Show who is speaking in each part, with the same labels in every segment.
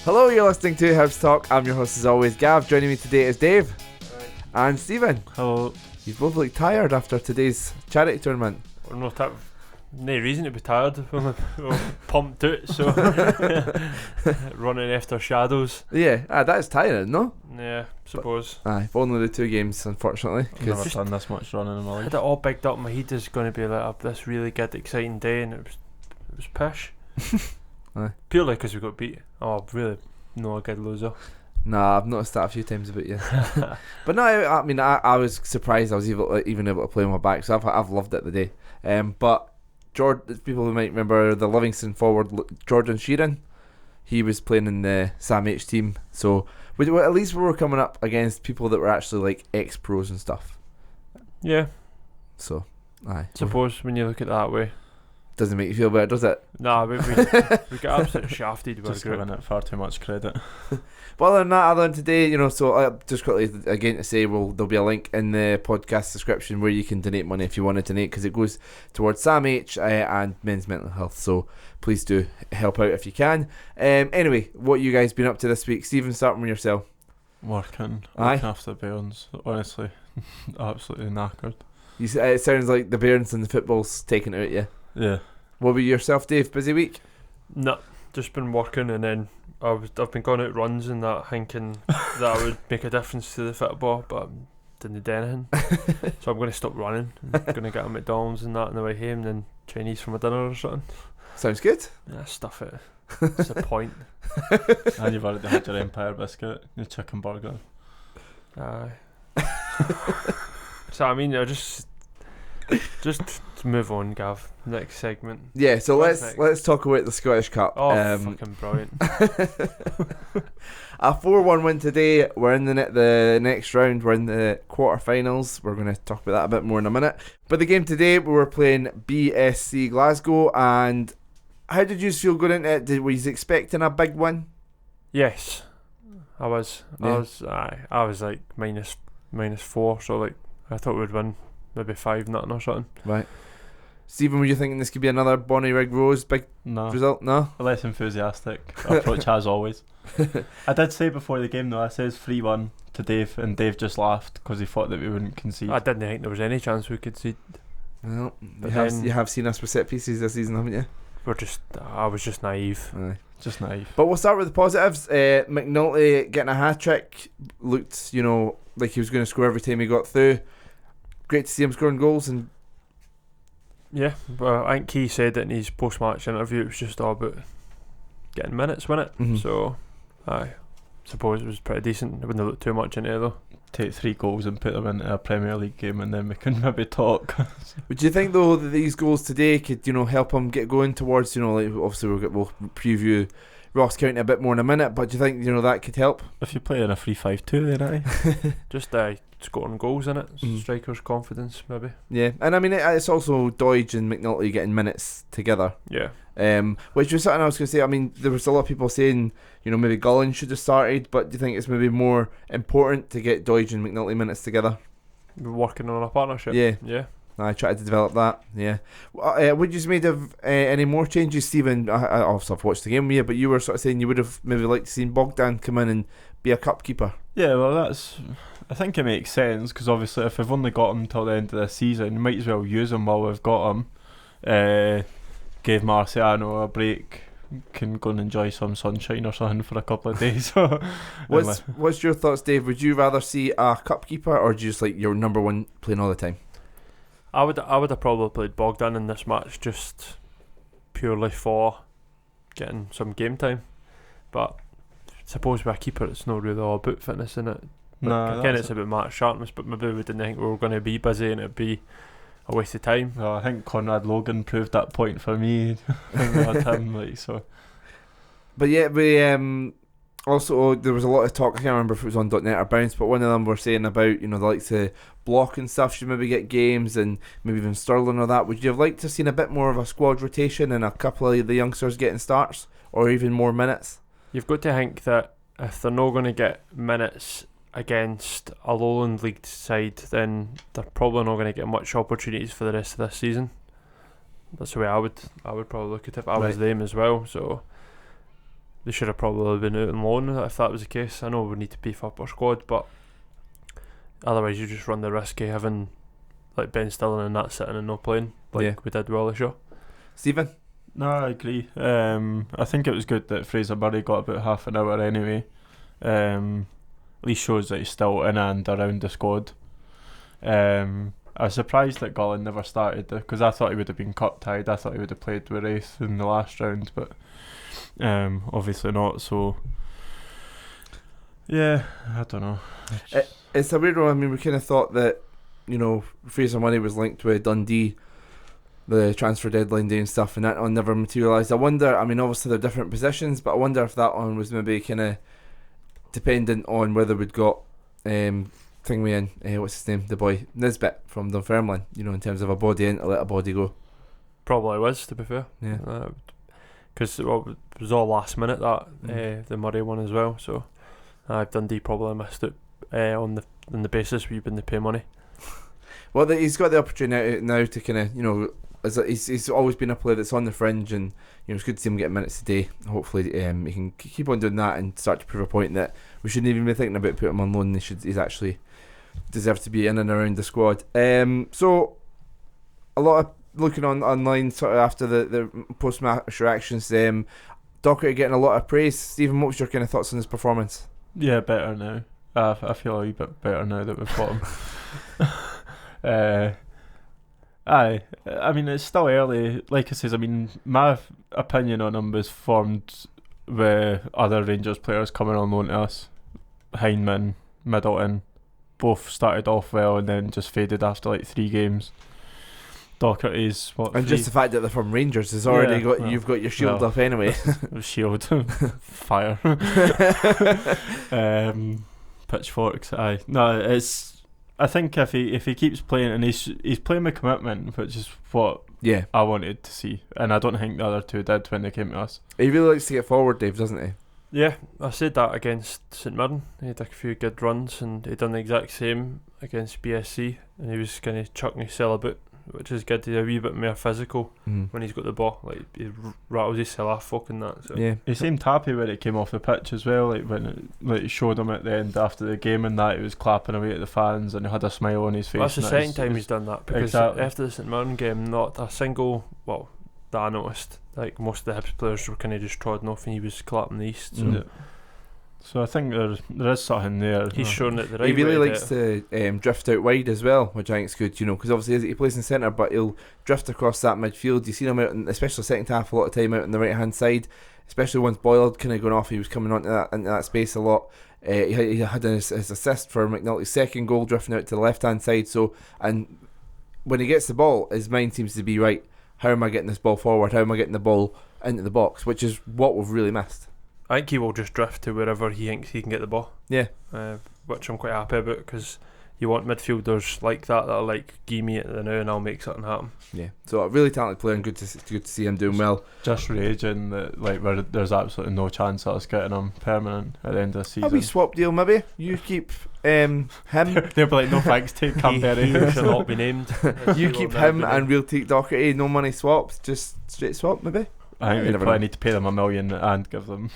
Speaker 1: Hello, you're listening to Hibs Talk. I'm your host as always, Gav. Joining me today is Dave and Stephen.
Speaker 2: Hello.
Speaker 1: You both look tired after today's charity tournament.
Speaker 2: Well, no reason to be tired. We're pumped out, so running after shadows.
Speaker 1: Yeah, that is tiring, no?
Speaker 2: Yeah, suppose.
Speaker 1: Aye, only the 2 games, unfortunately.
Speaker 2: I've never done this much running in my life. I had it all bigged up in my head. Is going to be like this really good, exciting day, and it was pish.
Speaker 1: Aye.
Speaker 2: Purely because we got beat. Oh, really? No, a good loser.
Speaker 1: Nah, I've noticed that a few times about you. But no, I was surprised I was even able to play on my back, so I've loved it today. But people who might remember the Livingston forward Jordan Sheeran, he was playing in the Sam H team, so at least we were coming up against people that were actually like ex-pros and stuff.
Speaker 2: Yeah.
Speaker 1: So, aye.
Speaker 2: Suppose when you look at it that way.
Speaker 1: Doesn't make you feel better, does it?
Speaker 2: Nah, we got absolutely shafted.
Speaker 3: Just giving it far too much credit.
Speaker 1: But other than that, other than today, so just quickly again to say, there'll be a link in the podcast description where you can donate money if you want to donate, because it goes towards Sam H and men's mental health. So please do help out if you can. Anyway, what you guys been up to this week? Stephen, starting with yourself.
Speaker 3: Looking
Speaker 1: Aye.
Speaker 3: after Bairns. Honestly, absolutely knackered.
Speaker 1: It sounds like the Bairns and the football's taking it out you.
Speaker 3: Yeah.
Speaker 1: What about yourself, Dave? Busy week?
Speaker 2: No, just been working, and then I've been going out runs and that, thinking that would make a difference to the football, but didn't do anything. So I'm going to stop running. I'm going to get a McDonald's and that on the way home, and then Chinese for my dinner or something.
Speaker 1: Sounds good.
Speaker 2: Yeah, stuff it. What's the point?
Speaker 3: And you've already had your Empire biscuit, your chicken burger.
Speaker 2: Aye. So I mean, I just move on, Gav. Next segment.
Speaker 1: Yeah, so
Speaker 2: What's
Speaker 1: let's talk about the Scottish Cup.
Speaker 2: Oh, fucking brilliant.
Speaker 1: A 4-1 win today. We're in the next round. We're in the quarterfinals. We're going to talk about that a bit more in a minute. But the game today, we were playing BSC Glasgow. And how did you feel going into it? Were you expecting a big win?
Speaker 2: Yes, I was.
Speaker 1: Yeah.
Speaker 2: I was like minus 4, so like I thought we'd win maybe 5-0 or something.
Speaker 1: Right. Stephen, were you thinking this could be another Bonnie Rig Rose big result? No?
Speaker 3: Less enthusiastic approach as always. I did say before the game though, I says 3-1 to Dave, and Dave just laughed because he thought that we wouldn't concede.
Speaker 2: I didn't think there was any chance we could concede.
Speaker 1: Well, you have seen us with set pieces this season, haven't you?
Speaker 2: I was just naive.
Speaker 1: Aye.
Speaker 3: Just naive.
Speaker 1: But we'll start with the positives. McNulty getting a hat-trick looked, like he was going to score every time he got through. Great to see him scoring goals. And
Speaker 2: yeah, well, I think he said it in his post-match interview. It was just all about getting minutes, wasn't it?
Speaker 1: Mm-hmm.
Speaker 2: So, I suppose it was pretty decent. I wouldn't look too much into it though.
Speaker 3: Take 3 goals and put them into a Premier League game, and then we can maybe talk.
Speaker 1: Would you think though that these goals today could, help him get going towards, like obviously we'll preview Ross County a bit more in a minute, but do you think that could help?
Speaker 3: If you play in a 3-5-2 then aye.
Speaker 2: Just scoring goals in it, strikers' confidence maybe.
Speaker 1: Yeah, and I mean it's also Doidge and McNulty getting minutes together.
Speaker 2: Yeah.
Speaker 1: Which was something I was going to say. I mean, there was a lot of people saying, maybe Gullen should have started, but do you think it's maybe more important to get Doidge and McNulty minutes together?
Speaker 2: We're working on a partnership.
Speaker 1: Yeah. I tried to develop that. Yeah. Would you made of any more changes, Stephen? I obviously I've watched the game with you, but you were sort of saying you would have maybe liked to see Bogdan come in and be a cup keeper.
Speaker 3: Yeah, well, I think it makes sense, because obviously if we've only got him till the end of the season, you might as well use him while we've got him. Gave Marciano a break, can go and enjoy some sunshine or something for a couple of days.
Speaker 1: What's your thoughts, Dave? Would you rather see a cup keeper, or do you just like your number one playing all the time?
Speaker 2: I would have probably played Bogdan in this match just purely for getting some game time, but suppose with a keeper it's not really all about fitness, in it.
Speaker 3: No,
Speaker 2: again it's about match sharpness, but maybe we didn't think we were going to be busy and it'd be a waste of time.
Speaker 3: Well, I think Conrad Logan proved that point for me.
Speaker 1: But yeah, we also there was a lot of talk. I can't remember if it was on .net or Bounce, but one of them were saying about the likes of block and stuff should maybe get games, and maybe even Sterling or that. Would you have liked to have seen a bit more of a squad rotation and a couple of the youngsters getting starts, or even more minutes?
Speaker 2: You've got to think that if they're not going to get minutes against a Lowland League side, then they're probably not going to get much opportunities for the rest of this season. That's the way I would probably look at it if I was them as well. So they should have probably been out on loan if that was the case. I know we need to beef up our squad, but otherwise you just run the risk of having like Ben Stillen and that sitting and not playing like we did with Ollie Shaw.
Speaker 1: Stephen?
Speaker 3: No, I agree. I think it was good that Fraser Murray got about half an hour anyway. At least shows that he's still in and around the squad. I was surprised that Gullen never started because I thought he would have been cup tied. I thought he would have played with Wraith in the last round, but obviously not. So yeah, I don't know.
Speaker 1: It's a weird one. I mean, we kind of thought that, you know, Fraser Murray was linked with Dundee, the transfer deadline day and stuff, and that one never materialised. I wonder, I mean, obviously they're different positions, but I wonder if that one was maybe kind of dependent on whether we'd got Thingway in, what's his name, the boy Nisbet from Dunfermline, you know, in terms of a body in to let a body go.
Speaker 2: Probably was, to be fair.
Speaker 1: Yeah.
Speaker 2: Because it was all last minute, that the Murray one as well, so Dundee probably missed it on the basis we've been to pay money.
Speaker 1: Well, he's got the opportunity now to kind of, you know, he's always been a player that's on the fringe, and you know, it's good to see him get minutes today. Hopefully, he can keep on doing that and start to prove a point that we shouldn't even be thinking about putting him on loan. He's actually deserves to be in and around the squad. So a lot of looking online sort of after the post match reactions. Docherty getting a lot of praise. Stephen, what was your kind of thoughts on his performance?
Speaker 3: Yeah, better now. I feel a wee bit better now that we've got him. I mean, it's still early. Like I says, I mean, my opinion on him was formed with other Rangers players coming on loan to us. Hindman, Middleton, both started off well and then just faded after like 3 games. Docherty's what?
Speaker 1: And
Speaker 3: 3?
Speaker 1: just the fact that they're from Rangers has already you've got your shield up anyway.
Speaker 3: Shield, fire, pitchforks. No, it's. I think if he keeps playing and he's playing with commitment, which is what I wanted to see, and I don't think the other two did when they came to us.
Speaker 1: He really likes to get forward, Dave, doesn't he?
Speaker 2: Yeah, I said that against St Mirren. He had a few good runs, and he done the exact same against BSC, and he was kind of chucking his cell about, which is good. He's a wee bit more physical when he's got the ball. Like, he rattles his cell off fucking that. So.
Speaker 1: Yeah,
Speaker 3: he seemed happy when it came off the pitch as well. Like when it showed him at the end after the game and that, he was clapping away at the fans and he had a smile on his face.
Speaker 2: That's the second time he's done that, because after the St Mirren game, not a single that I noticed. Like most of the Hibs players were kind of just trodden off, and he was clapping the East. So.
Speaker 3: So I think there is something there.
Speaker 2: He's shown it the right way.
Speaker 1: He really likes to drift out wide as well, which I think is good, you know, because obviously he plays in centre, but he'll drift across that midfield. You've seen him out, especially second half, a lot of time out on the right hand side, especially once Boyle kind of going off. He was coming into that space a lot. He had his assist for McNulty's second goal, drifting out to the left hand side. So, and when he gets the ball, his mind seems to be right. How am I getting this ball forward? How am I getting the ball into the box? Which is what we've really missed.
Speaker 2: I think he will just drift to wherever he thinks he can get the ball.
Speaker 1: Yeah.
Speaker 2: Which I'm quite happy about, because you want midfielders like that are like, give me it now and I'll make something happen.
Speaker 1: Yeah. So a really talented player, and good to see him doing well.
Speaker 3: Just raging that where there's absolutely no chance of us getting him permanent at the end of the season.
Speaker 1: A wee swap deal maybe. You keep him.
Speaker 3: They'll be like, no thanks, take Canberra.
Speaker 2: He shall not be named.
Speaker 1: You keep him and we'll take Docherty. No money swaps, just straight swap maybe.
Speaker 3: I think we probably need to pay them $1 million and give them.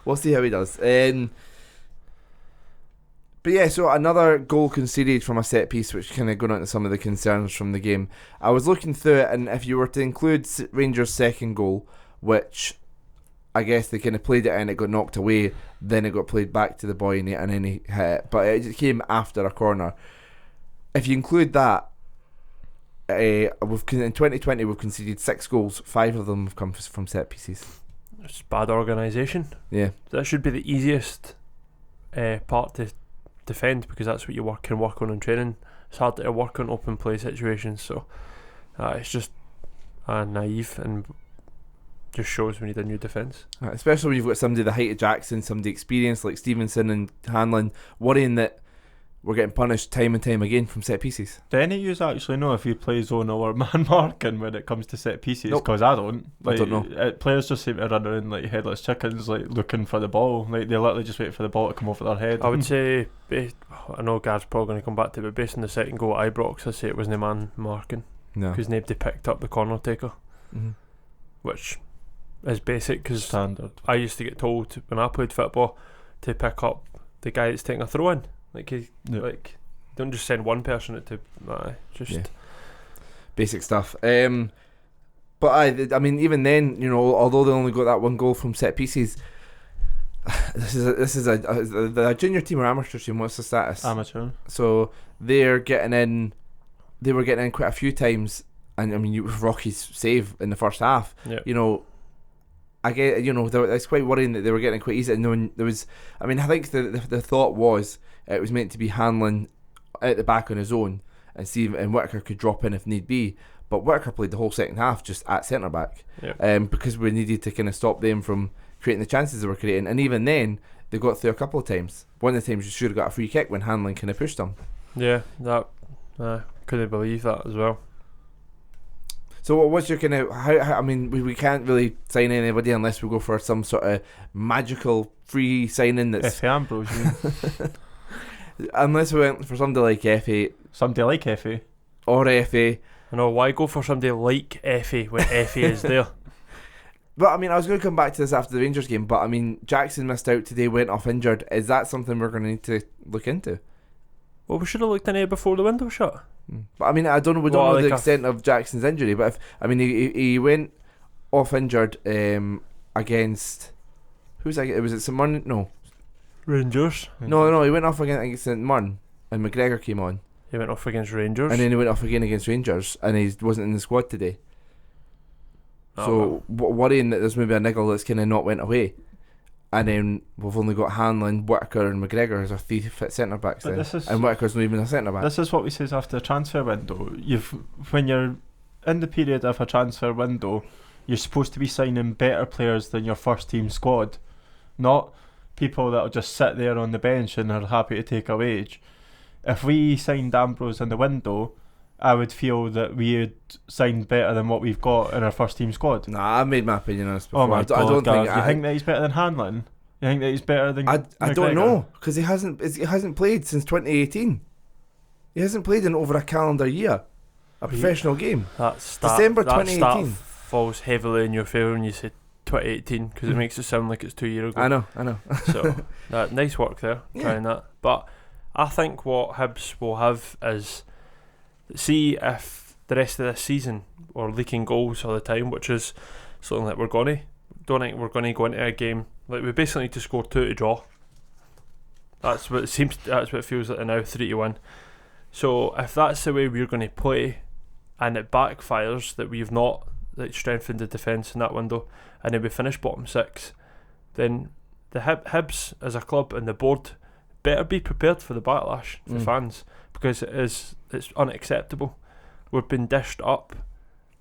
Speaker 1: We'll see how he does. But yeah, so another goal conceded from a set piece, which kind of going on to some of the concerns from the game. I was looking through it, and if you were to include Rangers' second goal, which I guess they kind of played it and it got knocked away, then it got played back to the boy and then he hit it, but it came after a corner. If you include that, in 2020 we've conceded 6 goals. 5 of them have come from set pieces.
Speaker 2: It's bad organisation.
Speaker 1: Yeah,
Speaker 2: that should be the easiest part to defend, because that's what you can work on in training. It's hard to work on open play situations, so it's just naive and just shows we need a new defence.
Speaker 1: Especially when you've got somebody the height of Jackson, somebody experienced like Stevenson and Hanlon, worrying that we're getting punished time and time again from set pieces. Do
Speaker 3: any of you actually know if you play zone or man marking when it comes to set pieces? Because I don't.
Speaker 1: I don't know.
Speaker 3: Players just seem to run around like headless chickens, like looking for the ball. Like they literally just wait for the ball to come over their head.
Speaker 2: I would say, I know Gad's probably going to come back to it, but based on the second goal at Ibrox, I'd say it wasn't a man marking.
Speaker 1: No.
Speaker 2: Because nobody picked up the corner taker.
Speaker 1: Mm-hmm.
Speaker 2: Which is basic, because
Speaker 3: Standard.
Speaker 2: I used to get told when I played football to pick up the guy that's taking a throw in. Like don't just send one person to just
Speaker 1: basic stuff. But I mean, even then, you know, although they only got that one goal from set pieces, this is a junior team or amateur team. What's the status?
Speaker 3: Amateur.
Speaker 1: So they were getting in quite a few times, and I mean, Rocky's save in the first half.
Speaker 2: Yeah.
Speaker 1: You know, I get, you know, it's quite worrying that they were getting quite easy. And then there was, I mean, I think the thought was it was meant to be Hanlon at the back on his own, and Whittaker could drop in if need be. But Whittaker played the whole second half just at centre back, because we needed to kind of stop them from creating the chances they were creating. And even then, they got through a couple of times. One of the times you should have got a free kick when Hanlon kind of pushed them.
Speaker 2: Yeah, that couldn't believe that as well.
Speaker 1: So what's your kind of how I mean, we can't really sign anybody unless we go for some sort of magical free signing that's
Speaker 3: FA Ambrose, you mean?
Speaker 1: unless we went for somebody like FA
Speaker 3: Somebody like FA.
Speaker 1: or FA.
Speaker 2: I know, why go for somebody like Effie when Effie is there?
Speaker 1: But I mean, I was going to come back to this after the Rangers game, but I mean, Jackson missed out today, went off injured. Is that something we're going to need to look into?
Speaker 2: Well, we should have looked in it before the window shut.
Speaker 1: But I mean, I don't know. We don't know the extent of Jackson's injury. But he went off injured against who's that? Was it St Mirren? No,
Speaker 2: Rangers.
Speaker 1: no. He went off against St Mirren, and McGregor came on.
Speaker 2: He went off against Rangers,
Speaker 1: And then he went off again against Rangers, and he wasn't in the squad today. So worrying that there's maybe a niggle that's kind of not went away. And then we've only got Hanlon, Whittaker and McGregor as our 3 fit centre backs then. And Whittaker's not even a centre back.
Speaker 3: This is what we says after the transfer window. When you're in the period of a transfer window, you're supposed to be signing better players than your first team squad, not people that'll just sit there on the bench and are happy to take a wage. If we signed Ambrose in the window, I would feel that we had signed better than what we've got in our first team squad.
Speaker 1: Nah, I've made my opinion on this before.
Speaker 3: Oh my God,
Speaker 1: I don't think.
Speaker 3: You think that he's better than Hanlon? You think that he's better than?
Speaker 1: I don't
Speaker 3: McGregor?
Speaker 1: know, because he hasn't played since 2018. He hasn't played in over a calendar year, a professional game. December 2018.
Speaker 2: That falls heavily in your favour when you say 2018, because it makes it sound like it's 2 years ago.
Speaker 1: I know.
Speaker 2: So nice work there, trying that. But I think what Hibs will have is, see if the rest of this season we're leaking goals all the time, which is something that don't think we're going to go into a game like we basically need to score 2 to draw. That's what it seems. That's what it feels like now, 3-1. So if that's the way we're going to play, and it backfires that we've not strengthened the defence in that window, and then we finish bottom 6, then the Hibs as a club and the board better be prepared for the backlash for fans, because it's unacceptable. We've been dished up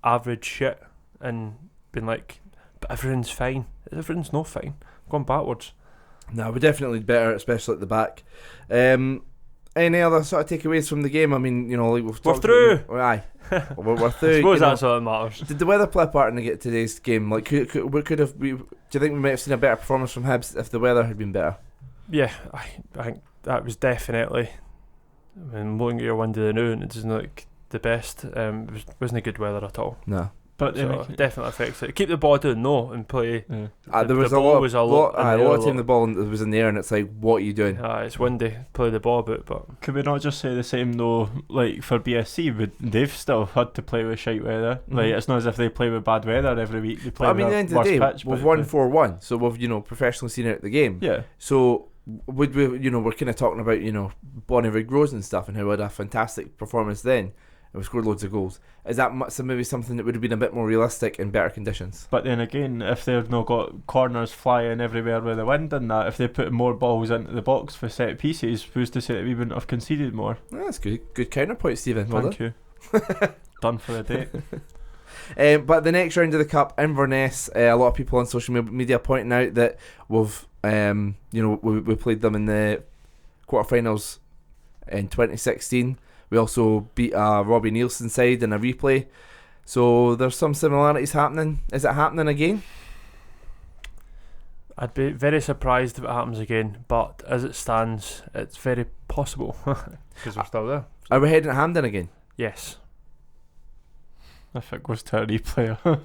Speaker 2: average shit and been like, but everything's fine. Everything's not fine. Going backwards.
Speaker 1: No, we're definitely better, especially at the back. Any other sort of takeaways from the game? I mean, you know, like
Speaker 2: we're through.
Speaker 1: Aye, we're through.
Speaker 2: I suppose that's all that matters.
Speaker 1: Did the weather play a part in today's game? Like, do you think we might have seen a better performance from Hibs if the weather had been better?
Speaker 2: Yeah, I think that was definitely. I mean, looking at your window now, and it doesn't look the best. It wasn't a good weather at all.
Speaker 1: No.
Speaker 3: But
Speaker 2: so it definitely affects it. Keep the ball down, no, and play.
Speaker 1: Yeah. There was a lot of time the ball was in the air, and it's like, what are you doing?
Speaker 2: It's windy. Play the ball a bit, but
Speaker 3: could we not just say the same though? Like for BSC, but they've still had to play with shite weather. Like it's not as if they play with bad weather every week. They play.
Speaker 1: I mean, at the end of the day,
Speaker 3: pitch,
Speaker 1: we've won 4-1, so we've professionally seen it at the game.
Speaker 3: Yeah.
Speaker 1: So would we? We're kind of talking about Bonnie Rose and stuff, and how we had a fantastic performance then. And we scored loads of goals. Is that maybe something that would have been a bit more realistic in better conditions?
Speaker 3: But then again, if they've not got corners flying everywhere with the wind and that, if they put more balls into the box for set pieces, who's to say that we wouldn't have conceded more?
Speaker 1: That's good. Good counterpoint, Stephen.
Speaker 3: Thank you. Done for the
Speaker 1: day. But the next round of the Cup, Inverness, a lot of people on social media pointing out that we've, we played them in the quarterfinals in 2016. We also beat a Robbie Nielsen side in a replay. So there's some similarities happening. Is it happening again?
Speaker 2: I'd be very surprised if it happens again, but as it stands, it's very possible because we're still there.
Speaker 1: Are we heading at Hampden again?
Speaker 2: Yes.
Speaker 3: If it goes to a replayer.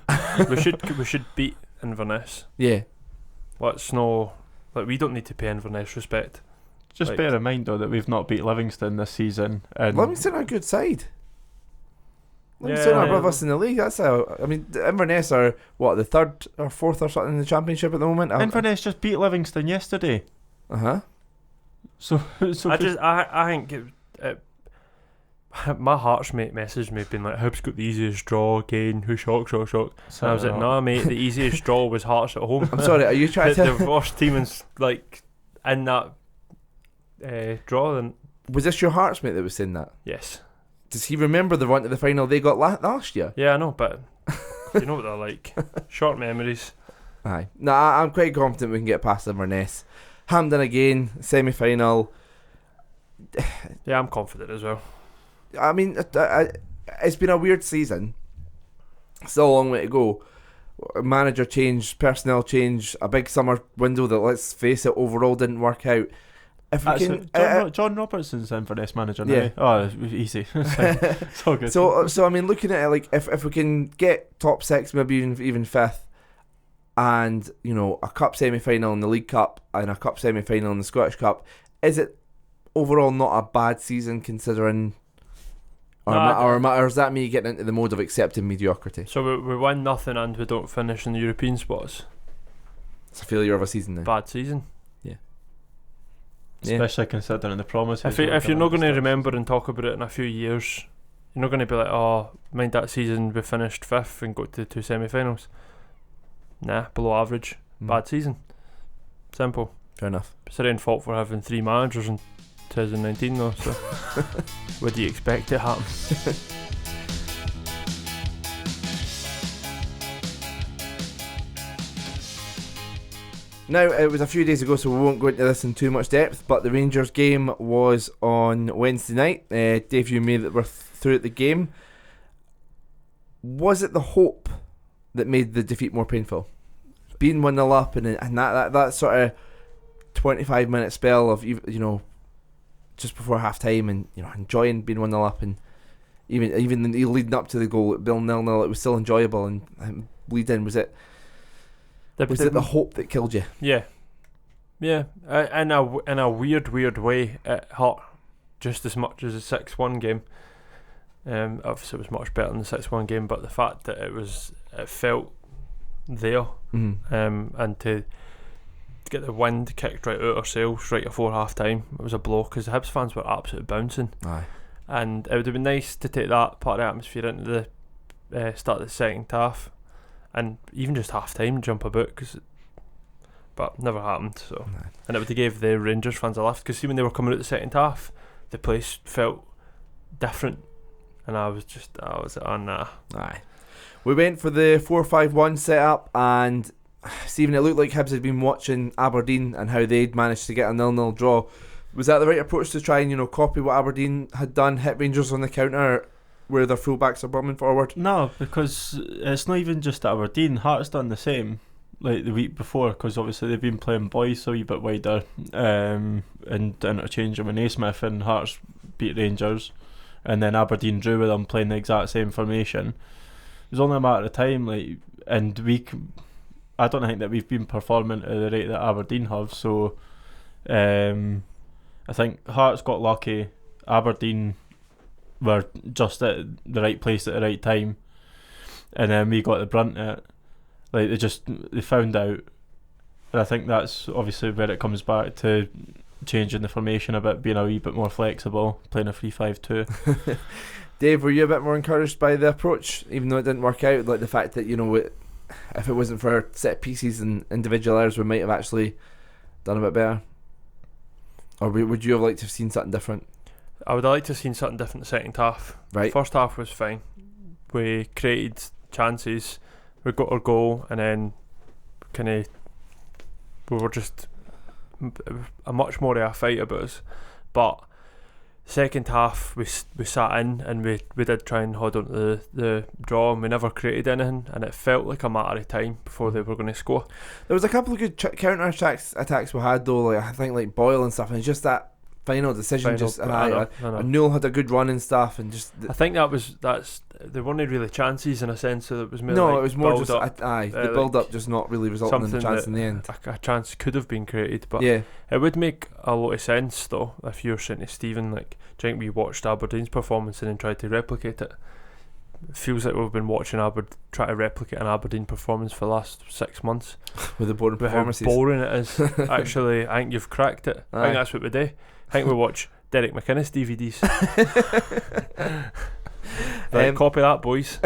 Speaker 2: we should beat Inverness.
Speaker 1: Yeah.
Speaker 2: Let's no, like, we don't need to pay Inverness respect.
Speaker 3: Just
Speaker 2: Like-
Speaker 3: bear in mind though that we've not beat Livingston this season, and
Speaker 1: Livingston are a good side. Livingston are above us in the league. That's how. I mean, the Inverness are what, the third or fourth or something in the championship at the moment.
Speaker 3: Inverness just beat Livingston yesterday. So
Speaker 2: I think my Heartsmate messaged me being like, Hibs got the easiest draw again. Who shock. And I was like, nah, mate, the easiest draw was Hearts at home.
Speaker 1: I'm sorry. Are you trying
Speaker 2: the
Speaker 1: to?
Speaker 2: worst team in that draw? Then
Speaker 1: Was this your Hearts mate that was saying that?
Speaker 2: yes,
Speaker 1: Does he remember the run to the final they got last year?
Speaker 2: yeah, I know, but you know what they're like. Short memories.
Speaker 1: Aye. Nah, I'm quite confident we can get past Inverness. Hampden again, semi-final.
Speaker 2: Yeah, I'm confident as well.
Speaker 1: I mean, it's been a weird season. Still a long way to go. Manager change, personnel change, a big summer window that, let's face it, overall didn't work out. If we can,
Speaker 3: John Robertson's Inverness manager now.
Speaker 1: Yeah.
Speaker 3: Oh, easy. It's all good.
Speaker 1: So I mean, looking at it, like if we can get top six, maybe even fifth, and you know, a cup semi-final in the League Cup and a cup semi-final in the Scottish Cup, is it overall not a bad season considering? Or is that me getting into the mode of accepting mediocrity?
Speaker 2: So we win nothing and we don't finish in the European spots.
Speaker 1: It's a failure of a season then.
Speaker 2: Bad season.
Speaker 3: Especially considering the promises.
Speaker 2: If you're not going to remember and talk about it in a few years, you're not going to be like, oh, mind that season we finished fifth and got to the two semi-finals. Nah, below average. Bad season. Simple.
Speaker 1: Fair enough.
Speaker 2: It's their own fault for having three managers in 2019 though, so what do you expect to happen?
Speaker 1: Now, it was a few days ago, so we won't go into this in too much depth, but the Rangers game was on Wednesday night. Dave, you made that were through the game. Was it the hope that made the defeat more painful? Being 1-0 up and that sort of 25-minute spell of, you know, just before half time and, you know, enjoying being 1-0 up, and even leading up to the goal at Bill 0-0, it was still enjoyable and lead-in. Was it the hope that killed you?
Speaker 2: Yeah. In a weird way, it hurt just as much as the 6-1 game. Obviously, it was much better than the 6-1 game, but the fact that it felt there, and to get the wind kicked right out ourselves right before half time, it was a blow because the Hibs fans were absolutely bouncing.
Speaker 1: Aye.
Speaker 2: And it would have been nice to take that part of the atmosphere into the start of the second half, and even just half time jump about, but never happened. So and it would have gave the Rangers fans a lift, because see, when they were coming out the second half, the place felt different, and I was on nah.
Speaker 1: Aye. We went for the 4-5-1 setup, and Stephen, it looked like Hibs had been watching Aberdeen and how they'd managed to get a 0-0 draw. Was that the right approach to try and, you know, copy what Aberdeen had done, hit Rangers on the counter where their fullbacks are bombing forward?
Speaker 3: No, because it's not even just Aberdeen. Hearts done the same like the week before, because obviously they've been playing Boyce a wee bit wider, and interchange with Naismith, and Hearts beat Rangers, and then Aberdeen drew with them playing the exact same formation. It was only a matter of time, I don't think that we've been performing at the rate that Aberdeen have, so I think Hearts got lucky, Aberdeen were just at the right place at the right time, and then we got the brunt of it. Like, they found out, and I think that's obviously where it comes back to changing the formation a bit, being a wee bit more flexible, playing a 3-5-2.
Speaker 1: Dave, were you a bit more encouraged by the approach, even though it didn't work out? Like the fact that, you know, if it wasn't for set pieces and individual errors, we might have actually done a bit better? Or would you have liked to have seen something different?
Speaker 2: I would have liked to have seen something different the second half.
Speaker 1: Right.
Speaker 2: First half was fine. We created chances, we got our goal, and then we were just a much more of a fight about us. But second half we sat in and we did try and hold on to the draw, and we never created anything, and it felt like a matter of time before they were going to score. There
Speaker 1: was a couple of good counter attacks we had though, like I think like Boyle and stuff, and it's just that final decision.
Speaker 2: I know.
Speaker 1: And Newell had a good run and stuff, and just
Speaker 2: I think there weren't really chances in a sense. So it was more
Speaker 1: no,
Speaker 2: like
Speaker 1: it was more
Speaker 2: build
Speaker 1: just
Speaker 2: up,
Speaker 1: the build up just not really resulting in the chance in the end.
Speaker 2: A chance could have been created, but
Speaker 1: Yeah,
Speaker 2: it would make a lot of sense though if you're saying to Stephen, like, do you think we watched Aberdeen's performance and then tried to replicate it? It feels like we've been watching try to replicate an Aberdeen performance for the last 6 months.
Speaker 1: with the boring
Speaker 2: With how
Speaker 1: performances.
Speaker 2: boring it is. Actually, I think you've cracked it. I
Speaker 1: Aye.
Speaker 2: think that's what we do. I think we watch Derek McInnes DVDs. Right, copy that, boys.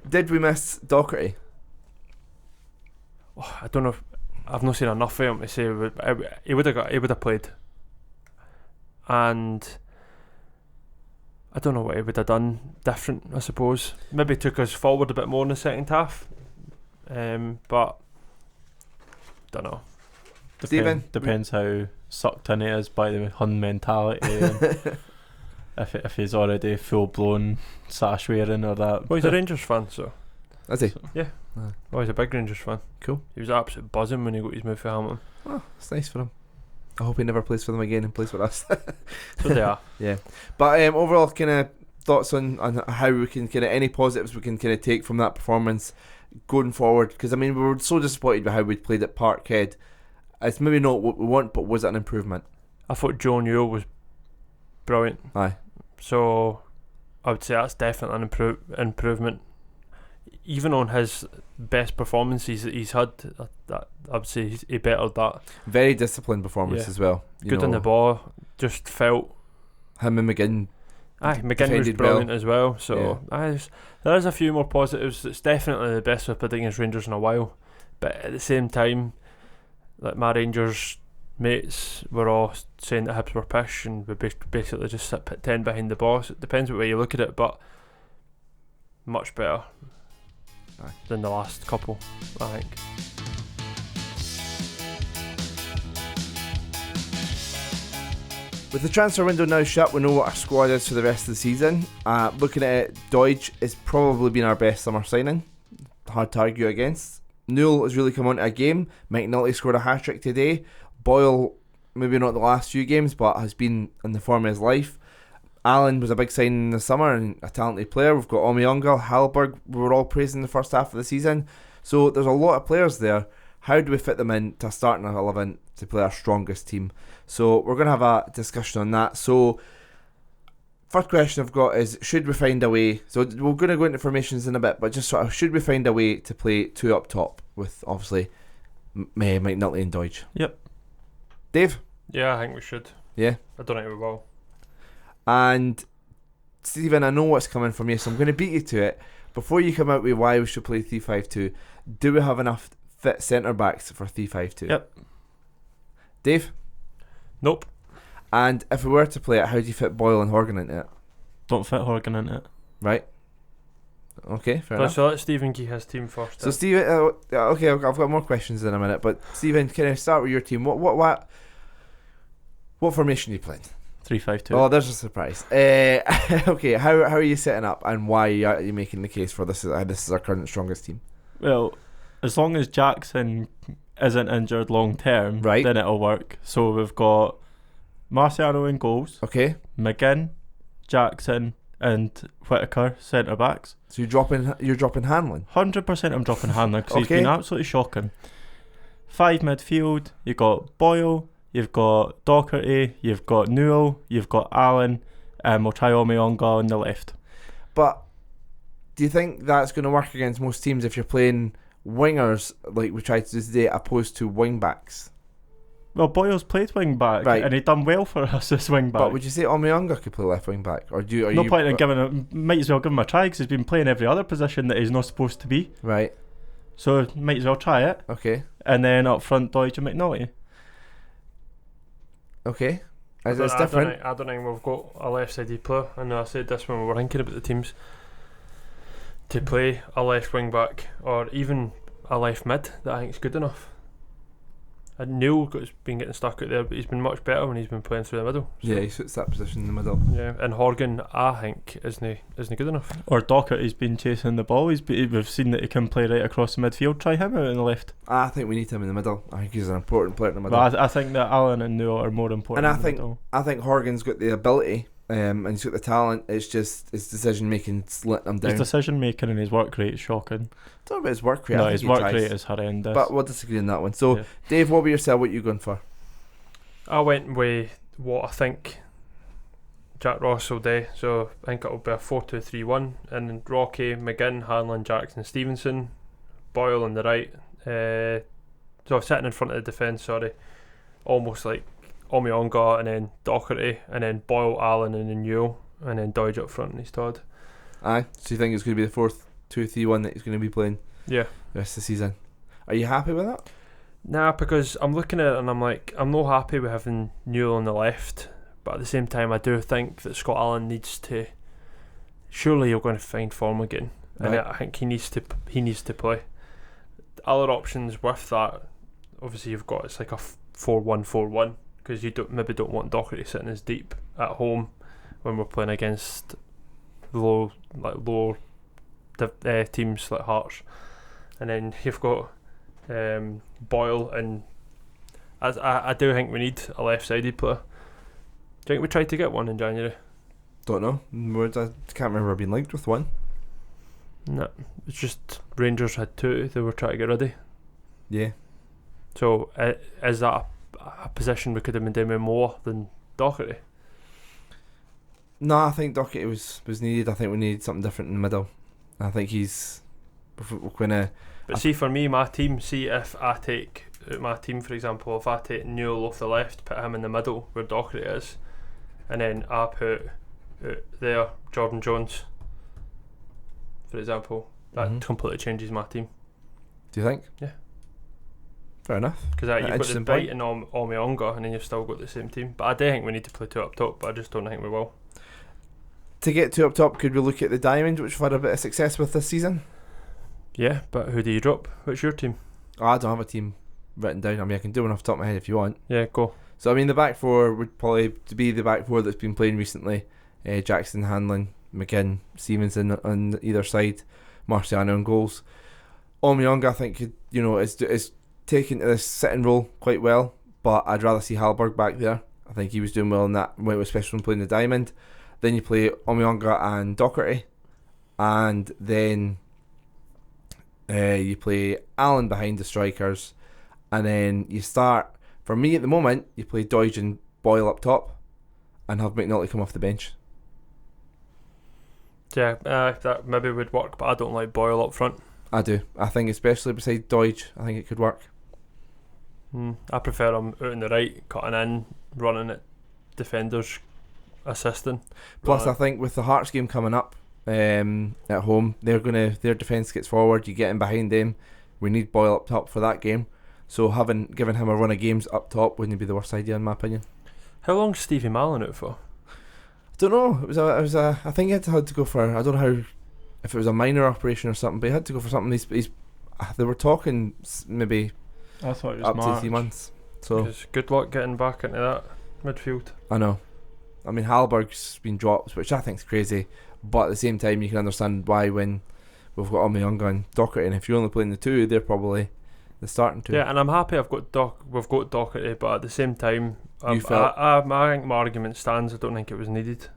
Speaker 1: Did we miss Docherty?
Speaker 2: Oh, I don't know. I've not seen enough of him to say he would have played, and I don't know what he would have done different. I suppose maybe took us forward a bit more in the second half, but don't know.
Speaker 1: Stephen?
Speaker 3: Depends how sucked in he is by the Hun mentality. And if he's already full blown sash wearing or that.
Speaker 2: Well, he's a Rangers fan, so
Speaker 1: Is he?
Speaker 2: yeah. Oh, he's a big Rangers fan.
Speaker 1: Cool.
Speaker 2: He was absolutely buzzing when he got his move for Hamilton.
Speaker 1: Oh, it's nice for him. I hope he never plays for them again and plays for us.
Speaker 2: So they are.
Speaker 1: Yeah, but overall, kind of thoughts on how we can kind of any positives we can kind of take from that performance going forward. Because I mean, we were so disappointed with how we played at Parkhead. It's maybe not what we want, but was it an improvement?
Speaker 2: I thought Joe Newell was brilliant.
Speaker 1: Aye.
Speaker 2: So I would say that's definitely an improvement. Even on his best performances that he's had, that I would say he bettered that.
Speaker 1: Very disciplined performance
Speaker 2: Yeah.
Speaker 1: as well.
Speaker 2: Good on the ball. Just felt.
Speaker 1: Him and McGinn.
Speaker 2: Aye, McGinn was
Speaker 1: defended
Speaker 2: brilliant
Speaker 1: well.
Speaker 2: as well. So there's a few more positives. It's definitely the best we've played against Rangers in a while. But at the same time, like my Rangers mates were all saying that Hibs were pish, and we basically just sit 10 behind the ball. So it depends what way you look at it, but much better than the last couple, I think.
Speaker 1: With the transfer window now shut, we know what our squad is for the rest of the season. Looking at it, Deutsch has probably been our best summer signing. Hard to argue against. Newell has really come onto a game. McNulty scored a hat-trick today. Boyle, maybe not the last few games, but has been in the form of his life. Allen was a big signing in the summer and a talented player. We've got Omiyonga, Hallberg, we were all praising the first half of the season. So there's a lot of players there. How do we fit them in to starting 11 to play our strongest team? So we're going to have a discussion on that. So first question I've got is, should we find a way, so we're going to go into formations in a bit, but just sort of, should we find a way to play two up top with obviously McNulty and Deutsch?
Speaker 3: Yep.
Speaker 1: Dave?
Speaker 2: Yeah, I think we should.
Speaker 1: Yeah.
Speaker 2: I don't think we will.
Speaker 1: And Stephen, I know what's coming from you, so I'm going to beat you to it. Before you come out with why we should play 3-5-2, do we have enough fit centre backs for 3-5-2?
Speaker 3: Yep.
Speaker 1: Dave?
Speaker 2: Nope.
Speaker 1: And if we were to play it, how do you fit Boyle and Horgan into it?
Speaker 3: Don't fit Horgan into it.
Speaker 1: Right. Okay, fair enough.
Speaker 2: So let Stephen key his team first.
Speaker 1: So Stephen, okay, I've got more questions in a minute, but Stephen, can I start with your team? What formation are you playing?
Speaker 3: 3-5-2.
Speaker 1: Oh, there's a surprise. Okay, how are you setting up, and why are you making the case for this is our current strongest team?
Speaker 3: Well, as long as Jackson isn't injured long term,
Speaker 1: Right.
Speaker 3: then it'll work. So we've got Marciano in goals,
Speaker 1: Okay,
Speaker 3: McGinn, Jackson, and Whittaker centre backs.
Speaker 1: so you're dropping Hanlon.
Speaker 3: 100% I'm dropping Hanlon because he's
Speaker 1: Okay.
Speaker 3: been absolutely shocking. 5 midfield, you've got Boyle, you've got Docherty, you've got Newell, you've got Allen, and we'll try Omiyonga on the left.
Speaker 1: But do you think that's going to work against most teams if you're playing wingers like we tried to do today, opposed to wing backs?
Speaker 3: Well, Boyle's played wing back,
Speaker 1: Right.
Speaker 3: and he done well for us as wing back.
Speaker 1: But would you say Omiyonga could play left wing back, or do you? Are
Speaker 3: No
Speaker 1: you,
Speaker 3: point in giving him. Might as well give him a try because he's been playing every other position that he's not supposed to be.
Speaker 1: Right.
Speaker 3: So might as well try it.
Speaker 1: Okay.
Speaker 3: And then up front, Deutsch and McNulty.
Speaker 1: Okay.
Speaker 2: I
Speaker 1: It's
Speaker 2: don't
Speaker 1: different.
Speaker 2: think- I don't think we've got a left-sided player. I know I said this when we were thinking about the teams, to play a left wing back or even a left mid that I think is good enough. And Neil has been getting stuck out there, but he's been much better when he's been playing through the middle. So.
Speaker 1: Yeah, he suits that position in the middle.
Speaker 2: Yeah, and Horgan, I think, isn't good enough.
Speaker 3: Or Docherty's been chasing the ball. We've seen that he can play right across the midfield. Try him out on the left.
Speaker 1: I think we need him in the middle. I think he's an important player in the middle.
Speaker 3: But I think that Allen and Newell are more important.
Speaker 1: And I think Horgan's got the ability, and he's got the talent. It's just his decision making letting him down.
Speaker 3: His decision making and his work rate is shocking.
Speaker 1: It's not about his work rate.
Speaker 3: No,
Speaker 1: I think
Speaker 3: his
Speaker 1: he
Speaker 3: work
Speaker 1: tries.
Speaker 3: rate is horrendous.
Speaker 1: But we'll disagree on that one. So,
Speaker 3: Yeah.
Speaker 1: Dave, what were yourself? What are you going for?
Speaker 2: I went with what I think Jack Ross will do. So I think it'll be a 4-2-3-1, and then Rocky, McGinn, Hanlon, Jackson, Stevenson, Boyle on the right. So sitting in front of the defence, almost like Omionga and then Docherty, and then Boyle, Allen, and then Newell, and then Doidge up front in his Todd.
Speaker 1: Aye. So you think it's going to be the 4-2-3-1 that he's going to be playing?
Speaker 2: Yeah.
Speaker 1: The rest of the season. Are you happy with that?
Speaker 2: Nah, because I'm looking at it and I'm like, I'm not happy with having Newell on the left, but at the same time I do think that Scott Allen needs to, surely you're going to find form again, and
Speaker 1: Right.
Speaker 2: I think he needs to play. Other options with that, obviously you've got, it's like a 4-1-4-1, because you maybe don't want Docherty sitting as deep at home when we're playing against lower teams like Hearts, and then you've got Boyle, and I do think we need a left-sided player. Do you think we tried to get one in January?
Speaker 1: Don't know. I can't remember being linked with one.
Speaker 2: No, it's just Rangers had two they were trying to get ready.
Speaker 1: Yeah.
Speaker 2: So is that a position we could have been doing more than Docherty?
Speaker 1: No, I think Docherty was needed. I think we needed something different in the middle. I think he's going to...
Speaker 2: But see, for me, my team, see if I take out my team, for example, if I take Newell off the left, put him in the middle where Docherty is, and then I put there Jordan Jones, for example, that completely changes my team.
Speaker 1: Do you think?
Speaker 2: Yeah.
Speaker 1: Fair enough.
Speaker 2: Because you've got the
Speaker 1: Interesting
Speaker 2: bite
Speaker 1: point.
Speaker 2: and Omionga, and then you've still got the same team. But I do think we need to play two up top, but I just don't think we will.
Speaker 1: To get two up top, could we look at the Diamond, which we've had a bit of success with this season?
Speaker 2: Yeah, but who do you drop? What's your team?
Speaker 1: Oh, I don't have a team written down. I mean, I can do one off the top of my head if you want.
Speaker 2: Yeah, go.
Speaker 1: So, I mean, the back four would probably be the back four that's been playing recently. Jackson, Hanlon, McGinn, Stevenson on either side, Marciano on goals. Omiyonga, I think, is taken to this sitting role quite well, but I'd rather see Hallberg back there. I think he was doing well in that, especially when playing the Diamond. Then you play Omiyonga and Docherty, and then you play Allen behind the strikers, and then you start, for me at the moment, you play Doidge and Boyle up top, and have McNulty come off the bench.
Speaker 2: Yeah, that maybe would work, but I don't like Boyle up front.
Speaker 1: I do. I think especially beside Doidge, I think it could work.
Speaker 2: I prefer him out on the right, cutting in, running at defenders, assisting.
Speaker 1: Plus, I think with the Hearts game coming up at home, their defence gets forward. You get in behind them. We need Boyle up top for that game. So giving him a run of games up top wouldn't be the worst idea in my opinion.
Speaker 2: How long's Stevie Mallon out for?
Speaker 1: I don't know. It was a. I think he had to go for. I don't know how, if it was a minor operation or something, but he had to go for something. They were talking maybe
Speaker 3: I thought it was
Speaker 1: up
Speaker 3: March.
Speaker 1: to 3 months. So
Speaker 2: 'Cause good luck getting back into that midfield.
Speaker 1: I know. I mean, Hallberg's been dropped, which I think's crazy, but at the same time, you can understand why when we've got Omiyonga and Docherty, and if you're only playing the two, they're probably the starting two.
Speaker 2: Yeah, and I'm happy we've got Docherty, but at the same time, I think my argument stands. I don't think it was needed.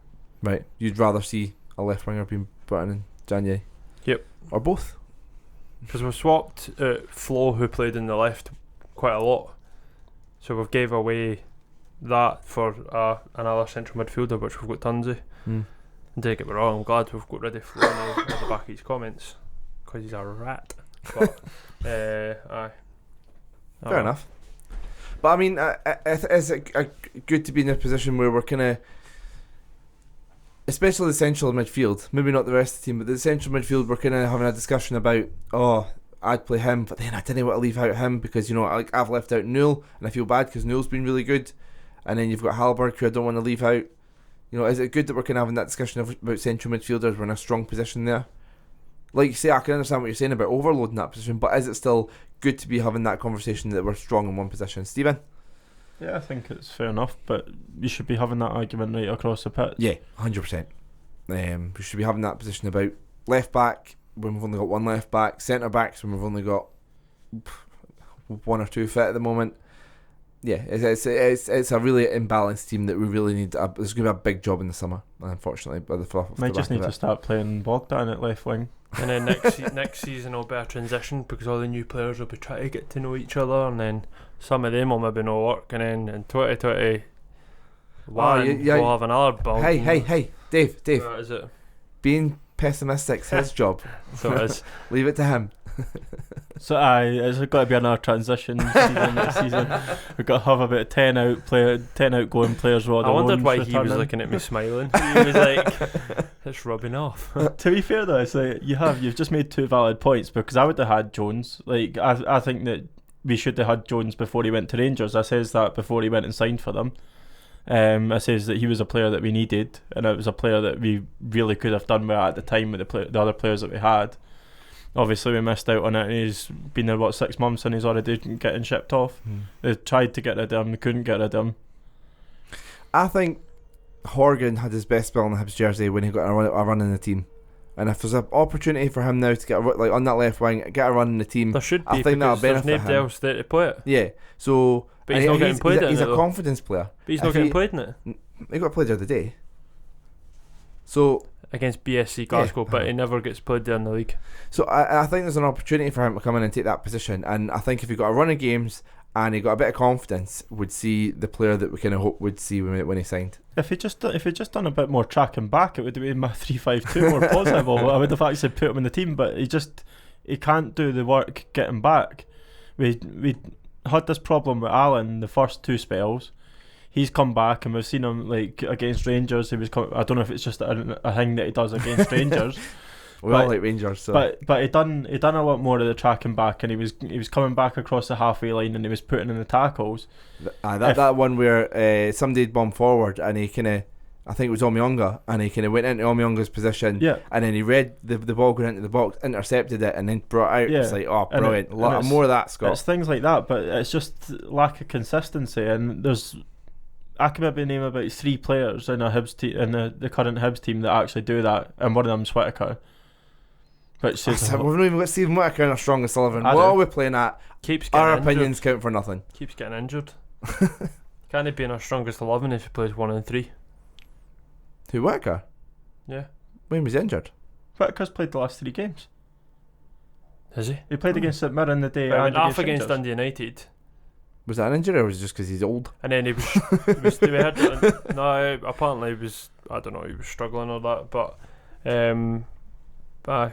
Speaker 1: Right. You'd rather see a left winger being brought in January.
Speaker 2: Yep.
Speaker 1: Or both.
Speaker 2: Because we've swapped Flo, who played in the left, quite a lot. So we've gave away that for another central midfielder, which we've got tons of. And don't get me wrong, I'm glad we've got rid of Flo at the back of his comments, because he's a rat. But aye.
Speaker 1: Fair enough. But I mean, is it good to be in a position where we're kind of, especially the central midfield, maybe not the rest of the team, but the central midfield, we're kind of having a discussion about, I'd play him, but then I didn't want to leave out him because, I've left out Newell, and I feel bad because Newell's been really good. And then you've got Hallberg, who I don't want to leave out. Is it good that we're kind of having that discussion about central midfielders? We're in a strong position there. like you say, I can understand what you're saying about overloading that position, but is it still good to be having that conversation that we're strong in one position? Stephen?
Speaker 3: Yeah, I think it's fair enough, but you should be having that argument right across the pitch.
Speaker 1: Yeah, 100%. We should be having that position about left back when we've only got one left back, centre backs when we've only got one or two fit at the moment. Yeah, it's a really imbalanced team that we really need. There's going to be a big job in the summer, unfortunately. By
Speaker 3: Might just need to start playing Bogdan at left wing.
Speaker 2: And then next season will be a transition because all the new players will be trying to get to know each other, and then some of them will maybe not work, and then in 2021 we'll have another build.
Speaker 1: Hey, Dave.
Speaker 2: What is it?
Speaker 1: Being pessimistic's his job.
Speaker 2: So it is.
Speaker 1: Leave it to him.
Speaker 3: So it's got to be another transition season next season. We've got to have about 10 outgoing players.
Speaker 2: I wondered why he was looking at me smiling. He was like, it's rubbing off.
Speaker 3: To be fair though, it's like you've just made two valid points, because I would have had Jones. Like I think that we should have had Jones before he went to Rangers. I says that before he went and signed for them. I says that he was a player that we needed, and it was a player that we really could have done well at the time with the other players that we had. Obviously we missed out on it, and he's been there 6 months and he's already getting shipped off. They tried to get rid of him, they couldn't get rid of him.
Speaker 1: I think Horgan had his best spell in the Hibs jersey when he got a run in the team, and if there's an opportunity for him now to get on that left wing, get a run in the team,
Speaker 2: there should be,
Speaker 1: I think that'll benefit
Speaker 2: there's nobody
Speaker 1: him.
Speaker 2: else there to play it.
Speaker 1: Yeah, so
Speaker 2: but he's not getting played in it.
Speaker 1: He's a confidence player,
Speaker 2: but he's not getting played in it.
Speaker 1: He got played the other day. So
Speaker 2: against BSC Glasgow, but he never gets played there in the league.
Speaker 1: So I think there's an opportunity for him to come in and take that position, and I think if he got a run of games and he got a bit of confidence, would see the player that we kind of hope would see when he signed.
Speaker 3: If he just done a bit more tracking back, it would have made my 3-5-2 more plausible. I would have actually put him in the team, but he can't do the work getting back. We had this problem with Alan the first two spells. He's come back, and we've seen him like against Rangers. I don't know if it's just a thing that he does against Rangers.
Speaker 1: We all like Rangers, so.
Speaker 3: But he done a lot more of the tracking back, and he was coming back across the halfway line, and he was putting in the tackles.
Speaker 1: That one where somebody bombed forward, and he kind of, I think it was Omyonga, and he kind of went into Omyonga's position, and then he read the ball going into the box, intercepted it, and then brought it out. It's like, oh, brilliant! More of that, Scott.
Speaker 3: It's things like that, but it's just lack of consistency, and I can maybe name about 3 players in a Hibs in the current Hibs team that actually do that, and one of them's Whittaker. But
Speaker 1: we've not even got Stephen Whittaker in our strongest 11. What are we playing at? Our opinions count for nothing.
Speaker 2: Keeps getting injured. Can he be in our strongest 11 if he plays 1 and 3?
Speaker 1: Who, Whittaker?
Speaker 2: Yeah.
Speaker 1: When was he injured?
Speaker 3: Whittaker's played the last 3 games.
Speaker 2: Has he?
Speaker 3: He played against St Mirren the day.
Speaker 2: He went off against Dundee United.
Speaker 1: Was that an injury, or was it just because he's old?
Speaker 2: And then he was no, apparently he was, I don't know, he was struggling or that, but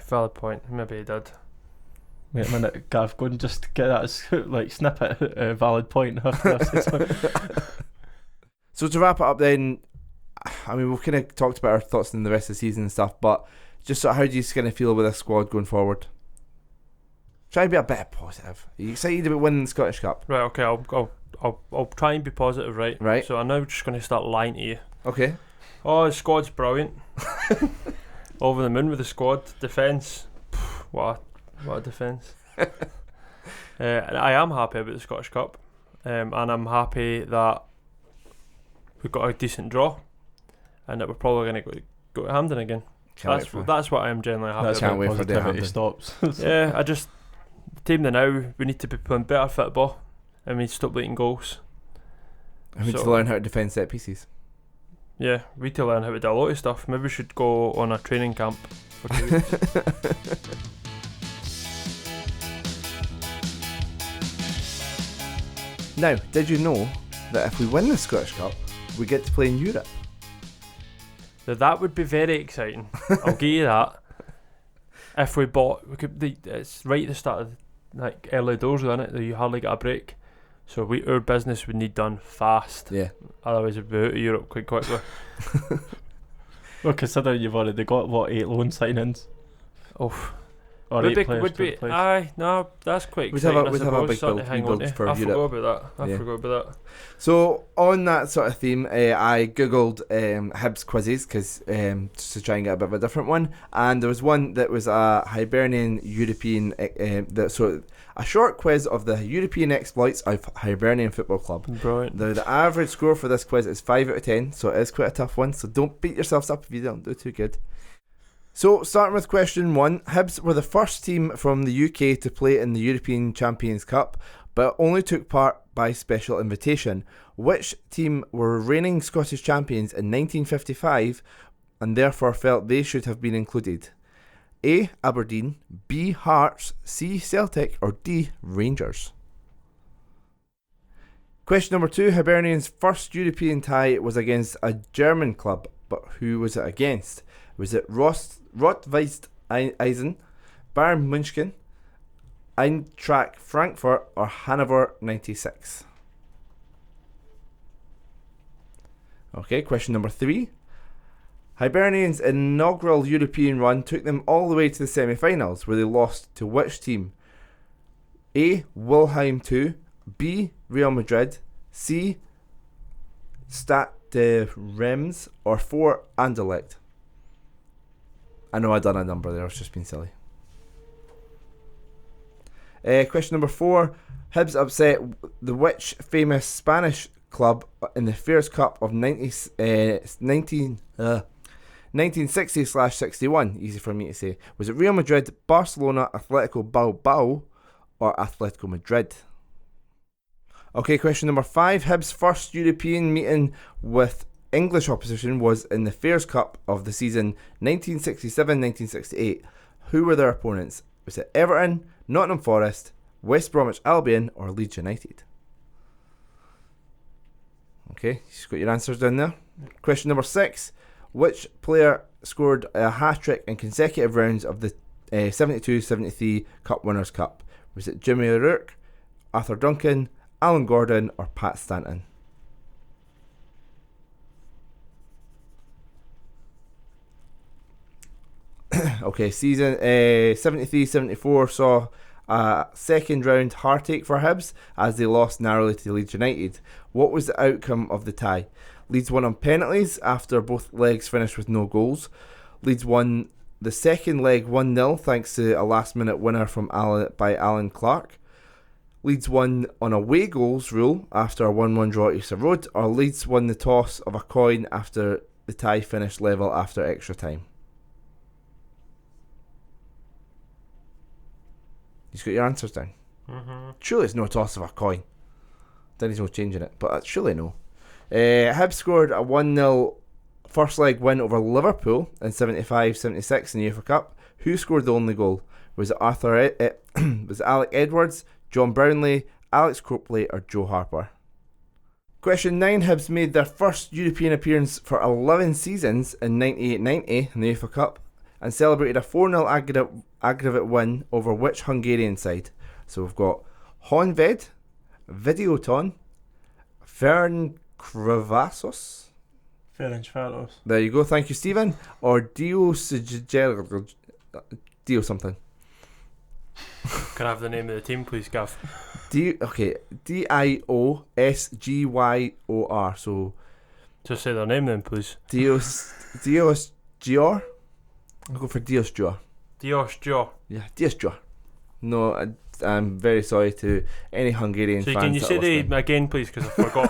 Speaker 2: valid point. Maybe he did.
Speaker 3: Wait a minute, Gav, go and just get that like snippet. Valid point.
Speaker 1: So to wrap it up, then, I mean, we've kind of talked about our thoughts on the rest of the season and stuff, but just sort of how do you kind of feel with this squad going forward? Try to be a bit positive. Are you excited about winning the Scottish Cup?
Speaker 2: Right. Okay. I'll try and be positive. Right. So I'm now just going to start lying to you.
Speaker 1: Okay.
Speaker 2: Oh, the squad's brilliant. Over the moon with the squad. Defence. What a defence. I am happy about the Scottish Cup, and I'm happy that we've got a decent draw, and that we're probably going to go to Hampden again. That's what I am generally happy about.
Speaker 1: Can't wait for the Hampden.
Speaker 3: Stops.
Speaker 2: Yeah, the team now, we need to be playing better football, and we need to stop letting goals.
Speaker 1: We need to learn how to defend set pieces.
Speaker 2: Yeah, we need to learn how to do a lot of stuff. Maybe we should go on a training camp for 2 weeks.
Speaker 1: Now, did you know that if we win the Scottish Cup, we get to play in Europe?
Speaker 2: Now, that would be very exciting. I'll give you that. If we it's right at the start of like early doors, isn't it? That you hardly get a break. So our business would need done fast.
Speaker 1: Yeah.
Speaker 2: Otherwise, we'd be out of Europe quite quickly.
Speaker 3: Well, considering you've already got 8 loan signings.
Speaker 2: Oh,
Speaker 3: or
Speaker 2: Would
Speaker 3: 8
Speaker 2: be,
Speaker 3: players
Speaker 2: would
Speaker 3: to
Speaker 2: be,
Speaker 3: replace.
Speaker 2: aye, no, that's quite
Speaker 1: We'd have
Speaker 2: exciting.
Speaker 1: a- we'd have a big
Speaker 2: something
Speaker 1: build-
Speaker 2: to hang
Speaker 1: rebuild
Speaker 2: on to.
Speaker 1: for
Speaker 2: I
Speaker 1: Europe.
Speaker 2: forgot about that. I
Speaker 1: Yeah.
Speaker 2: forgot about that.
Speaker 1: So on that sort of theme, I googled Hibs quizzes because just to try and get a bit of a different one, and there was one that was a Hibernian European a short quiz of the European exploits of Hibernian Football Club.
Speaker 2: Brilliant.
Speaker 1: The average score for this quiz is 5 out of 10, so it is quite a tough one. So don't beat yourselves up if you don't do too good. So, starting with question 1, Hibs were the first team from the UK to play in the European Champions Cup, but only took part by special invitation. Which team were reigning Scottish champions in 1955 and therefore felt they should have been included? A. Aberdeen, B. Hearts, C. Celtic, or D. Rangers? Question number 2, Hibernian's first European tie was against a German club, but who was it against? Was it Rot-Weiss Eisen, Bayern München, Eintracht Frankfurt, or Hannover 96? Okay, question number 3. Hibernian's inaugural European run took them all the way to the semi-finals, where they lost to which team? A. Wilhelm II, B. Real Madrid, C. Stade de Reims, or 4. Anderlecht? I know I done a number there, I was just being silly. Question number 4. Hibs upset the which famous Spanish club in the Fairs Cup of 1960/61? Easy for me to say. Was it Real Madrid, Barcelona, Atletico Bilbao, or Atletico Madrid? Okay, question number 5. Hibs' first European meeting with English opposition was in the Fairs Cup of the season 1967-1968. Who were their opponents? Was it Everton, Nottingham Forest, West Bromwich Albion, or Leeds United? Okay, you've got your answers down there. Question number 6. Which player scored a hat-trick in consecutive rounds of the 72-73 Cup Winners' Cup? Was it Jimmy O'Rourke, Arthur Duncan, Alan Gordon, or Pat Stanton? Okay, season 73-74 saw a second round heartache for Hibs as they lost narrowly to Leeds United. What was the outcome of the tie? Leeds won on penalties after both legs finished with no goals. Leeds won the second leg 1-0 thanks to a last minute winner from Alan Clark. Leeds won on away goals rule after a 1-1 draw at Easter Road, or Leeds won the toss of a coin after the tie finished level after extra time. You've got your answers down. Surely it's no toss of a coin. Then he's no changing it, but surely no. Hibs scored a 1-0 first leg win over Liverpool in 75-76 in the UEFA Cup. Who scored the only goal? Was it was it Alec Edwards, John Brownlee, Alex Copley, or Joe Harper? Question 9. Hibs made their first European appearance for 11 seasons in 98-90 in the UEFA Cup and celebrated a 4-0 aggregate win over which Hungarian side? So we've got Honved, Videoton, Ferencvaros. There you go, thank you, Stephen. Or Dio something.
Speaker 2: Can I have the name of the team, please, Gav?
Speaker 1: Diosgyor. So
Speaker 2: just say their name then, please.
Speaker 1: Diosgyor. I'll go for Diosgyor.
Speaker 2: Diosgyor.
Speaker 1: Yeah, Diosgyor. No, I'm very sorry to any Hungarian
Speaker 2: so
Speaker 1: fans.
Speaker 2: Can you say the name again, please? Because I forgot.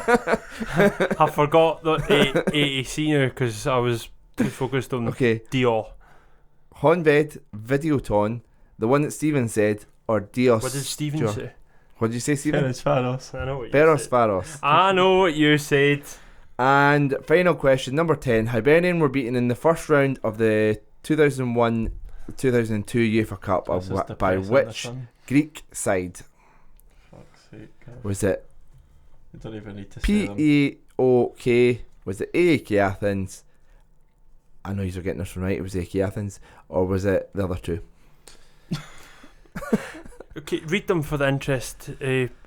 Speaker 2: I forgot the AAC now because I was too focused on Dio.
Speaker 1: Honved, Videoton, the one that Stephen said, or Dios.
Speaker 2: What did Stephen say?
Speaker 1: What did you say, Stephen?
Speaker 3: Ferencvaros.
Speaker 2: I know what you
Speaker 1: Ferencvaros.
Speaker 2: said. I know what you said.
Speaker 1: And final question, number 10. Hibernian were beaten in the first round of the 2001-2002 UEFA Cup by which Greek side?
Speaker 3: Fuck's sake.
Speaker 1: Was it
Speaker 3: You don't even need to say them.
Speaker 1: PAOK? Was it AEK Athens? I know you're getting this one right. It was AEK Athens, or was it the other two?
Speaker 2: Okay, read them for the interest.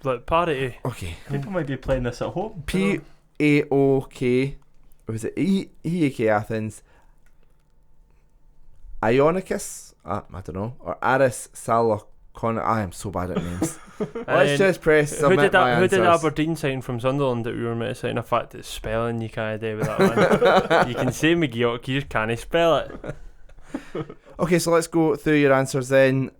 Speaker 2: Like parity.
Speaker 1: Okay.
Speaker 3: People might be playing this at home.
Speaker 1: PAOK. Was it AEK Athens? Ionikis I don't know, or Aris Salocon. I am so bad at names. Let's just press
Speaker 2: Who
Speaker 1: submit
Speaker 2: did,
Speaker 1: my
Speaker 2: who did
Speaker 1: answers.
Speaker 2: Aberdeen sign from Sunderland that we were meant to sign? In fact, it's spelling you can't do with that one. You can say McGeoch, you just can't spell it.
Speaker 1: Okay, so let's go through your answers then.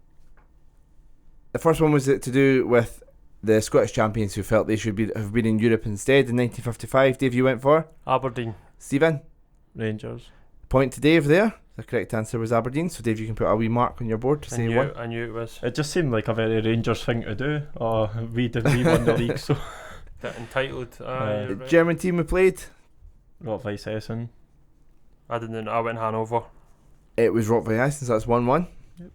Speaker 1: The first one was to do with the Scottish champions who felt they should have been in Europe instead in 1955. Dave, you went for?
Speaker 2: Aberdeen.
Speaker 1: Stephen?
Speaker 3: Rangers.
Speaker 1: Point to Dave there. The correct answer was Aberdeen. So Dave, you can put a wee mark on your board to say one.
Speaker 2: I knew it was.
Speaker 3: It just seemed like a very Rangers thing to do. Oh, we won the league, so
Speaker 2: That entitled.
Speaker 1: The
Speaker 2: Right.
Speaker 1: German team we played,
Speaker 3: Rottweiss Essen.
Speaker 2: I didn't know. I went Hanover.
Speaker 1: it was Rottweiss Essen, so that's 1-1.
Speaker 3: Yep.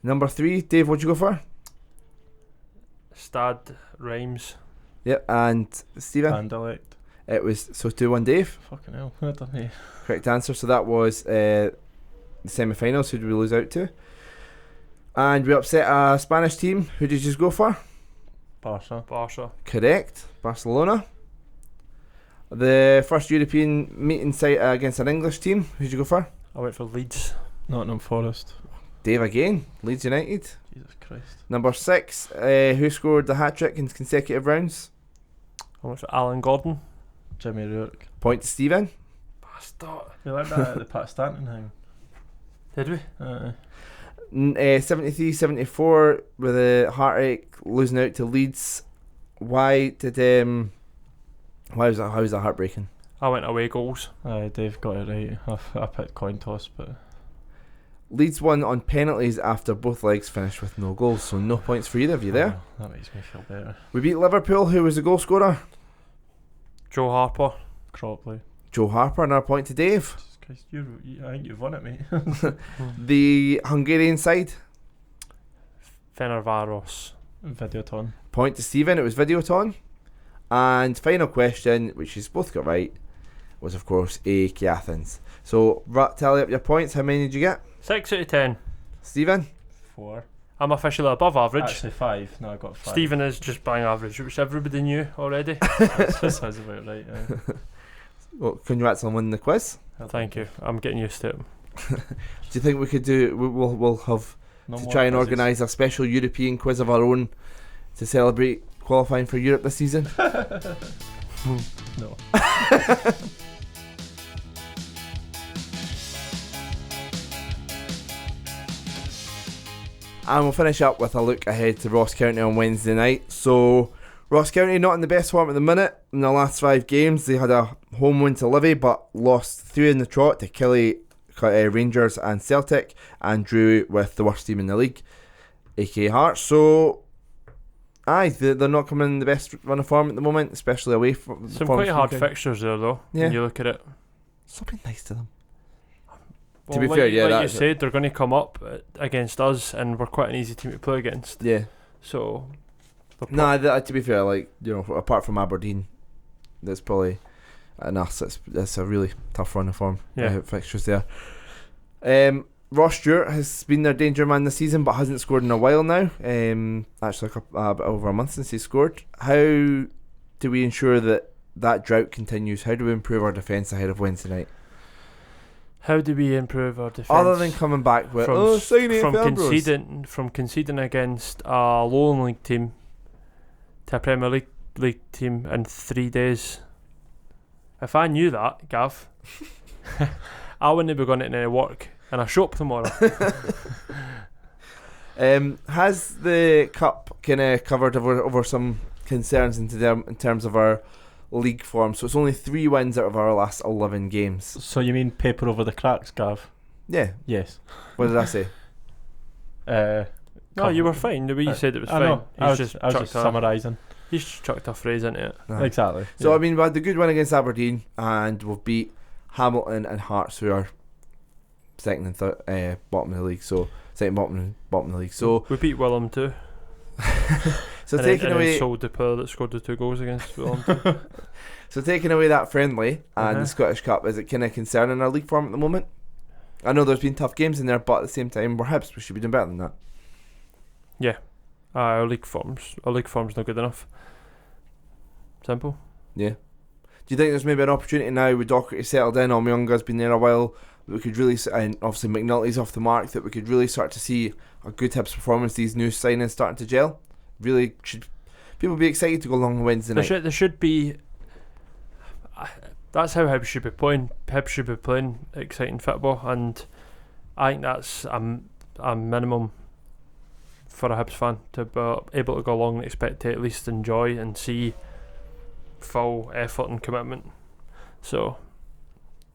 Speaker 1: Number 3, Dave, what'd you go for?
Speaker 2: Stade Reims.
Speaker 1: Yep, and Stephen?
Speaker 3: Anderlecht.
Speaker 1: It was, so 2-1 Dave.
Speaker 3: Fucking hell, I don't know.
Speaker 1: Correct answer. So that was the semi-finals. Who did we lose out to? And we upset a Spanish team. Who did you just go for?
Speaker 3: Barca.
Speaker 1: Correct. Barcelona. The first European meeting site against an English team. Who did you go for?
Speaker 2: I went for Leeds.
Speaker 3: Nottingham Forest.
Speaker 1: Dave again. Leeds United.
Speaker 3: Jesus Christ.
Speaker 1: Number 6. Who scored the hat-trick in consecutive rounds?
Speaker 2: I went for Alan Gordon.
Speaker 3: Jimmy Rourke.
Speaker 1: Point to Stephen.
Speaker 2: Bastard.
Speaker 3: We learned that at the Pat Stanton thing.
Speaker 2: Did we?
Speaker 1: 73-74 with a heartache, losing out to Leeds. Why did why was that? How was that heartbreaking?
Speaker 2: I went away goals.
Speaker 3: Dave got it right. I picked coin toss, but
Speaker 1: Leeds won on penalties after both legs finished with no goals, so no points for either of you there.
Speaker 3: That makes me feel better.
Speaker 1: We beat Liverpool. Who was the goal scorer?
Speaker 2: Joe Harper.
Speaker 3: Cropley.
Speaker 1: Joe Harper. Another point to Dave.
Speaker 3: Jesus Christ, I think you've won it, mate.
Speaker 1: The Hungarian side.
Speaker 2: Fenervaros.
Speaker 3: Videoton.
Speaker 1: Point to Stephen. It was Videoton. And final question, which he's both got right, was of course AEK Athens. So tally up your points. How many did you get?
Speaker 2: 6 out of 10.
Speaker 1: Stephen?
Speaker 3: 4.
Speaker 2: I'm officially above average.
Speaker 3: Actually 5. No, I got 5.
Speaker 2: Stephen is just bang average, which everybody knew already.
Speaker 3: That sounds about right.
Speaker 1: Well, congrats on winning the quiz.
Speaker 2: Thank you. I'm getting used to it.
Speaker 1: Do you think we could do? We'll have
Speaker 3: No
Speaker 1: to
Speaker 3: more
Speaker 1: try and
Speaker 3: quizzes.
Speaker 1: organise a special European quiz of our own to celebrate qualifying for Europe this season.
Speaker 3: No.
Speaker 1: And we'll finish up with a look ahead to Ross County on Wednesday night. So Ross County not in the best form at the minute. In the last 5 games, they had a home win to Livy, but lost 3 in the trot to Killie, Rangers and Celtic, and drew with the worst team in the league, aka Hearts. So they're not coming in the best run of form at the moment, especially away from
Speaker 2: Some
Speaker 1: form
Speaker 2: quite hard
Speaker 1: from-
Speaker 2: fixtures there, though,
Speaker 1: Yeah.
Speaker 2: when you look at it.
Speaker 1: Stop being nice to them.
Speaker 2: Well,
Speaker 1: be
Speaker 2: like,
Speaker 1: fair, yeah,
Speaker 2: like you
Speaker 1: that's it.
Speaker 2: said, they're going to come up against us, and we're quite an easy team to play against.
Speaker 1: Yeah.
Speaker 2: So,
Speaker 1: Nah, to be fair, like, you know, apart from Aberdeen, that's probably enough. It's a really tough run of form.
Speaker 2: Yeah.
Speaker 1: Fixtures there. Ross Stewart has been their danger man this season, but hasn't scored in a while now. Actually, a bit over a month since he scored. How do we ensure that drought continues? How do we improve our defence ahead of Wednesday night?
Speaker 2: how do we improve our defence?
Speaker 1: Other than coming back with
Speaker 2: from conceding against a lower league team to a Premier League team in 3 days. If I knew that, Gav, I wouldn't be going to any work in a shop tomorrow.
Speaker 1: Has the cup kind of covered over some concerns in terms of our league form? So it's only 3 wins out of our last 11 games.
Speaker 3: So you mean paper over the cracks, Gav?
Speaker 1: Yeah.
Speaker 3: Yes.
Speaker 1: What did I say?
Speaker 2: No, you were fine. The way you said it was
Speaker 3: I
Speaker 2: fine.
Speaker 3: know. I was just
Speaker 2: chucked
Speaker 3: summarising.
Speaker 2: He's just chucked a phrase into it.
Speaker 1: Nah.
Speaker 3: Exactly.
Speaker 1: So
Speaker 3: yeah.
Speaker 1: I mean, we had the good win against Aberdeen, and we've beat Hamilton and Hearts, who are second and bottom of the league. So second bottom of the league. So
Speaker 2: We beat Willem too.
Speaker 1: so
Speaker 2: and
Speaker 1: taking
Speaker 2: then
Speaker 1: away
Speaker 2: sold the player that scored the 2 goals against Willem too.
Speaker 1: so taking away that friendly and
Speaker 2: Uh-huh.
Speaker 1: the Scottish Cup, is it kind of concerning our league form at the moment? I know there's been tough games in there, but at the same time, we're Hibs. We should be doing better than that.
Speaker 2: Our league form's not good enough. Simple.
Speaker 1: Yeah. Do you think there's maybe an opportunity now with Docherty settled in, Omyunga's been there a while, that we could really, and obviously McNulty's off the mark, that we could really start to see a good Hibs performance, these new signings starting to gel? Really, should people be excited to go along on Wednesday night?
Speaker 2: There should be. That's how Hibs should be playing. Hibs should be playing exciting football, and I think that's a minimum for a Hibs fan to be able to go along and expect to at least enjoy and see full effort and commitment. So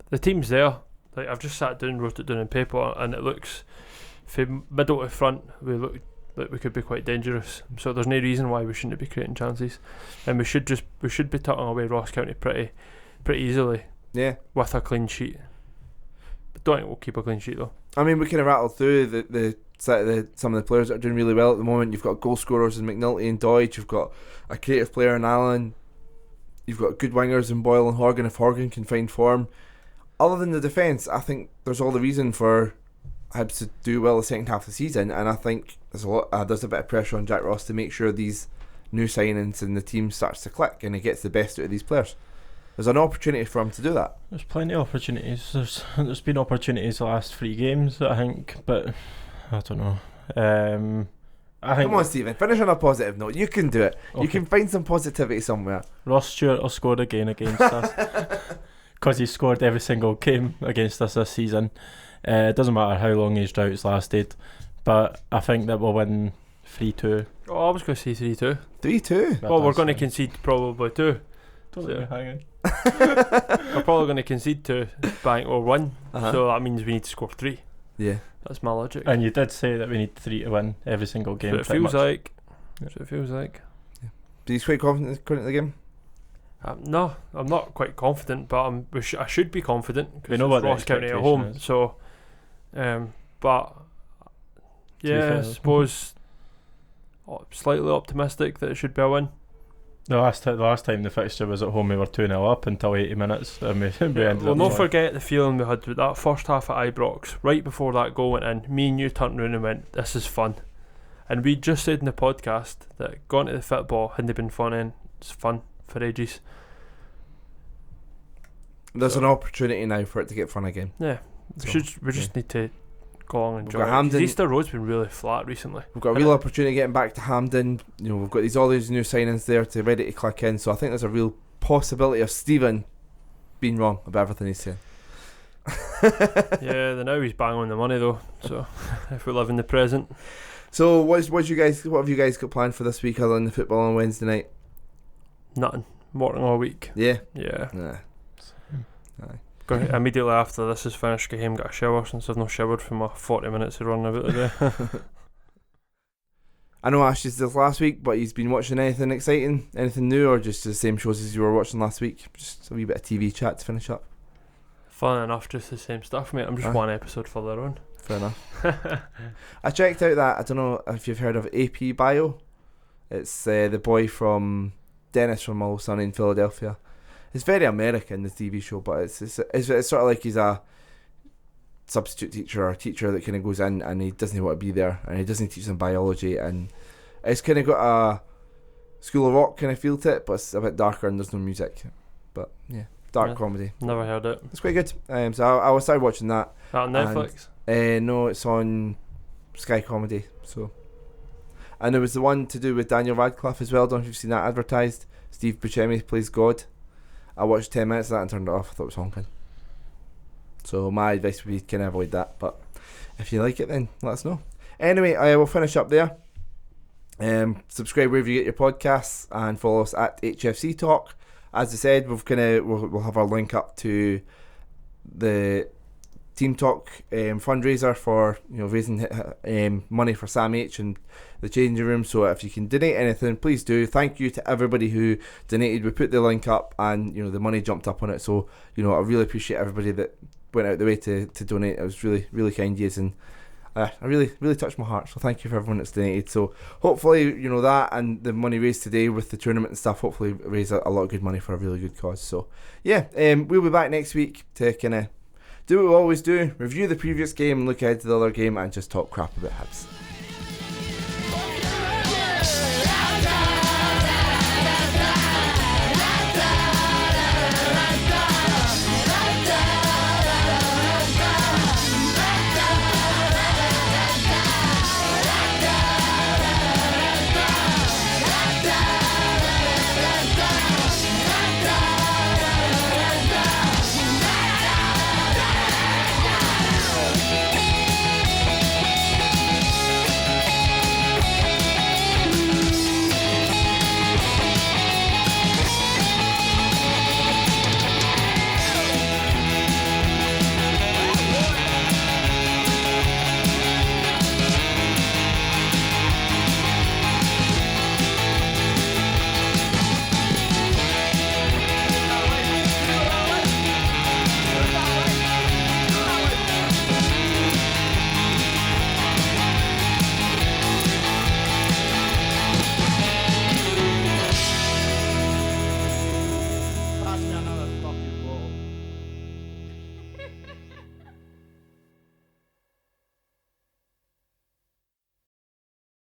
Speaker 2: the team's there. Like, I've just sat down, wrote it down on paper, and it looks, from middle to front, we look like we could be quite dangerous. So there's no reason why we shouldn't be creating chances, and we should be tucking away Ross County pretty easily.
Speaker 1: Yeah,
Speaker 2: with a clean sheet. But don't think we'll keep a clean sheet though.
Speaker 1: I mean, we kind of rattled through some of the players that are doing really well at the moment. You've got goal scorers in McNulty and Deutsch. You've got a creative player in Allen. You've got good wingers in Boyle and Horgan if Horgan can find form. Other than the defence, I think there's all the reason for Hibs to do well the second half of the season, and I think there's a bit of pressure on Jack Ross to make sure these new signings and the team starts to click and he gets the best out of these players. There's an opportunity for him to do that.
Speaker 3: There's plenty of opportunities. There's been opportunities the last 3 games, I think, but I don't know. I think.
Speaker 1: Come on, Stephen, finish on a positive note. You can do it.
Speaker 3: Okay.
Speaker 1: You can find some positivity somewhere.
Speaker 3: Ross Stewart will score again against us because he scored every single game against us this season. It doesn't matter how long his drought's lasted, but I think that we'll win 3-2.
Speaker 2: Oh, I was going to say 3-2.
Speaker 1: 3-2.
Speaker 2: Well, we're going to concede probably 2.
Speaker 3: Don't let me hanging.
Speaker 2: We're probably going to concede 2, bang, or 1.
Speaker 1: Uh-huh.
Speaker 2: So that means we need to score 3.
Speaker 1: Yeah.
Speaker 2: That's my logic.
Speaker 3: And you did say that we need 3 to win every single game.
Speaker 2: That's what it feels like. That's what it feels like.
Speaker 1: But he's quite confident currently in the game?
Speaker 2: No, I'm not quite confident, but I should be confident
Speaker 3: We
Speaker 2: because
Speaker 3: know what
Speaker 2: it's
Speaker 3: the
Speaker 2: Ross County at
Speaker 3: expectation
Speaker 2: home.
Speaker 3: is.
Speaker 2: So, but yeah,
Speaker 3: fair.
Speaker 2: I suppose slightly optimistic that it should be a win.
Speaker 3: The last time the fixture was at home, we were 2-0 up until 80 minutes, and we ended
Speaker 2: We'll
Speaker 3: up
Speaker 2: not
Speaker 3: losing.
Speaker 2: forget the feeling we had with that first half at Ibrox. Right before that goal went in, me and you turned around and went, "This is fun." And we just said in the podcast that going to the football hadn't been fun, and it's fun for ages.
Speaker 1: There's an opportunity now for it to get fun again.
Speaker 2: Yeah,
Speaker 1: So,
Speaker 2: we just need to go along and
Speaker 1: We've
Speaker 2: enjoy
Speaker 1: got
Speaker 2: it. 'Cause
Speaker 1: Hampden-
Speaker 2: Easter Road's been really flat recently.
Speaker 1: We've got a real opportunity getting back to Hampden. You know, we've got all these new signings there to ready to click in. So I think there's a real possibility of Stephen being wrong about everything he's saying.
Speaker 2: Yeah, now he's bang on the money though. So if we live in the present,
Speaker 1: So what have you guys got planned for this week other than the football on Wednesday night?
Speaker 2: nothing. Working all week.
Speaker 1: Yeah.
Speaker 2: Yeah.
Speaker 1: Nah. Aye.
Speaker 2: Immediately after this is finished, go home, get a shower since I've not showered for my 40 minutes of running about today.
Speaker 1: I know Ashley's this last week, but he's been watching anything exciting, anything new, or just the same shows as you were watching last week? Just a wee bit of TV chat to finish up.
Speaker 2: Fun enough, just the same stuff, mate. I'm just one episode further on.
Speaker 1: Fair enough. I checked out that, I don't know if you've heard of AP Bio. It's the boy from Dennis from Always Sunny in Philadelphia. It's very American, the TV show, but it's sort of like he's a substitute teacher or a teacher that kind of goes in and he doesn't want to be there and he doesn't teach them biology, and it's kind of got a School of Rock kind of feel to it, but it's a bit darker and there's no music. But yeah, dark
Speaker 2: Yeah.
Speaker 1: comedy.
Speaker 2: Never heard it.
Speaker 1: It's quite good. So I started watching that.
Speaker 2: On Netflix?
Speaker 1: No, it's on Sky Comedy. So, and there was the one to do with Daniel Radcliffe as well. Don't know if you've seen that advertised. Steve Buscemi plays God. I watched 10 minutes of that and turned it off. I thought it was honking. So my advice would be kind of avoid that. But if you like it, then let us know. Anyway, I will finish up there. Subscribe wherever you get your podcasts and follow us at HFC Talk. As I said, we'll have our link up to the Team Talk fundraiser for raising money for Sam H and the changing room. So if you can donate anything, please do. Thank you to everybody who donated. We put the link up and the money jumped up on it. So I really appreciate everybody that went out the way to donate. It was really, really kind of you, and I really, really touched my heart. So thank you for everyone that's donated. So hopefully that and the money raised today with the tournament and stuff hopefully raise a lot of good money for a really good cause. So yeah, we'll be back next week to kind of do what we always do, review the previous game, look ahead to the other game, and just talk crap about Hibs.